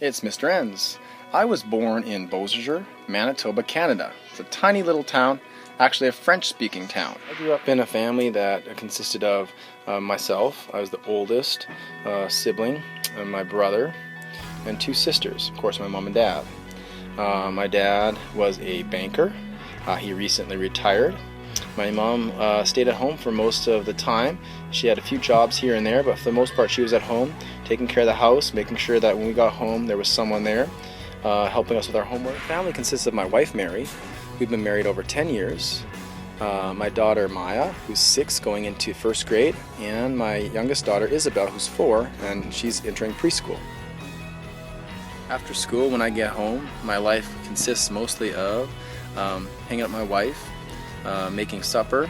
It's Mr. Enns. I was born in Beausejour, Manitoba, Canada. It's a tiny little town, actually a French-speaking town. I grew up in a family that consisted of myself. I was the oldest sibling, my brother, and two sisters, of course my mom and dad. My dad was a banker. He recently retired. My mom stayed at home for most of the time. She had a few jobs here and there, but for the most part she was at home, taking care of the house, making sure that when we got home there was someone there helping us with our homework. Family consists of my wife Mary. We've been married over 10 years. My daughter Maya, who's 6 going into 1st grade, and my youngest daughter Isabel, who's 4, and she's entering preschool. After school, when I get home, my life consists mostly of hanging out with my wife, making supper,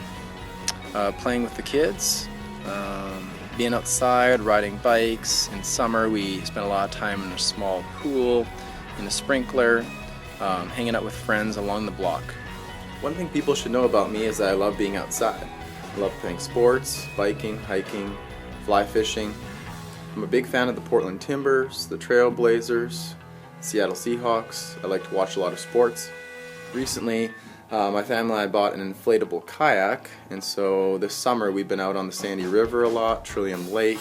playing with the kids, being outside, riding bikes. In summer we spend a lot of time in a small pool, in a sprinkler, hanging out with friends along the block. One thing people should know about me is that I love being outside. I love playing sports, biking, hiking, fly fishing. I'm a big fan of the Portland Timbers, the Trailblazers, Seattle Seahawks. I like to watch a lot of sports. Recently, my family and I bought an inflatable kayak, and so this summer we've been out on the Sandy River a lot, Trillium Lake.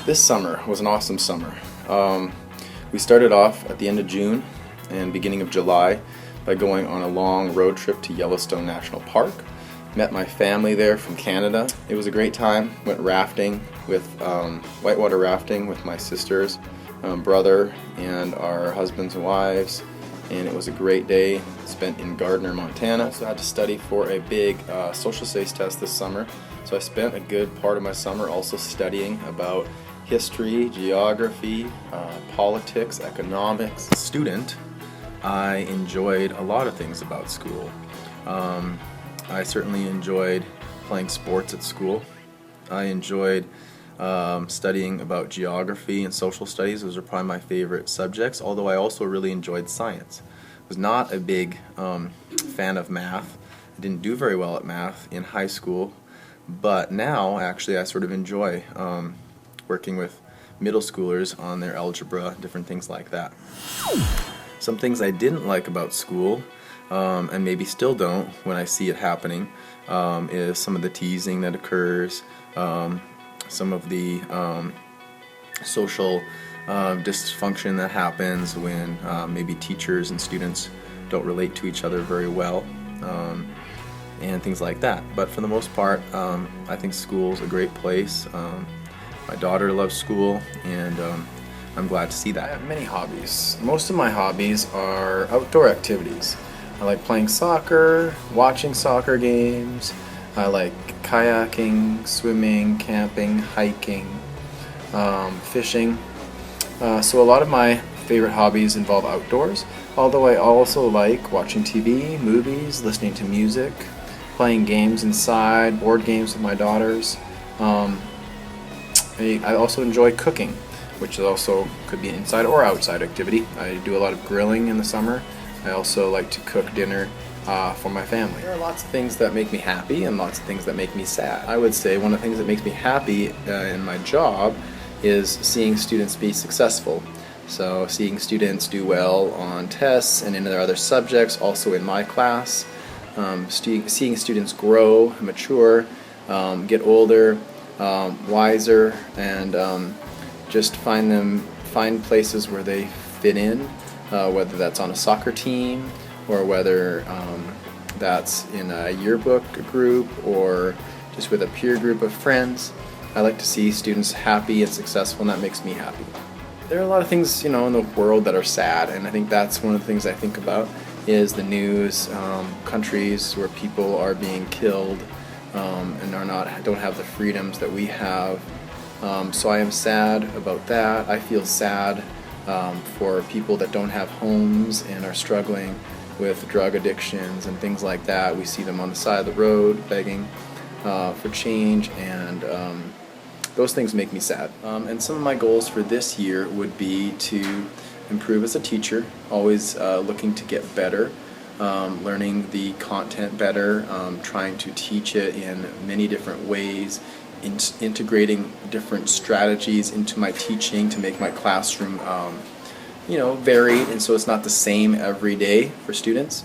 This summer was an awesome summer. We started off at the end of June and beginning of July by going on a long road trip to Yellowstone National Park. Met my family there from Canada. It was a great time. Went rafting with whitewater rafting with my sisters, brother, and our husbands and wives. And it was a great day spent in Gardner, Montana. Also had to study for a big social studies test this summer. So I spent a good part of my summer also studying about history, geography, politics, economics. Student, I enjoyed a lot of things about school. I certainly enjoyed playing sports at school. I enjoyed studying about geography and social studies. Those are probably my favorite subjects, although I also really enjoyed science. I was not a big fan of math. I didn't do very well at math in high school, but now actually I sort of enjoy working with middle schoolers on their algebra, different things like that. Some things I didn't like about school, and maybe still don't when I see it happening, is some of the teasing that occurs, some of the social dysfunction that happens when maybe teachers and students don't relate to each other very well, and things like that. But for the most part, I think school's a great place. My daughter loves school, and I'm glad to see that. I have many hobbies. Most of my hobbies are outdoor activities. I like playing soccer, watching soccer games. I like kayaking, swimming, camping, hiking, fishing. So a lot of my favorite hobbies involve outdoors, although I also like watching TV, movies, listening to music, playing games inside, board games with my daughters. I also enjoy cooking, which also could be an inside or outside activity. I do a lot of grilling in the summer. I also like to cook dinner for my family. There are lots of things that make me happy and lots of things that make me sad. I would say one of the things that makes me happy in my job is seeing students be successful. So seeing students do well on tests and in their other subjects, also in my class. Seeing students grow, mature, get older, wiser, and just find places where they fit in, whether that's on a soccer team or whether that's in a yearbook group or just with a peer group of friends. I like to see students happy and successful, and that makes me happy. There are a lot of things, in the world that are sad, and I think that's one of the things I think about is the news, countries where people are being killed and don't have the freedoms that we have. So I am sad about that. I feel sad for people that don't have homes and are struggling with drug addictions and things like that. We see them on the side of the road begging for change, and those things make me sad. And some of my goals for this year would be to improve as a teacher, always looking to get better, learning the content better, trying to teach it in many different ways, integrating different strategies into my teaching to make my classroom varied, and so it's not the same every day for students.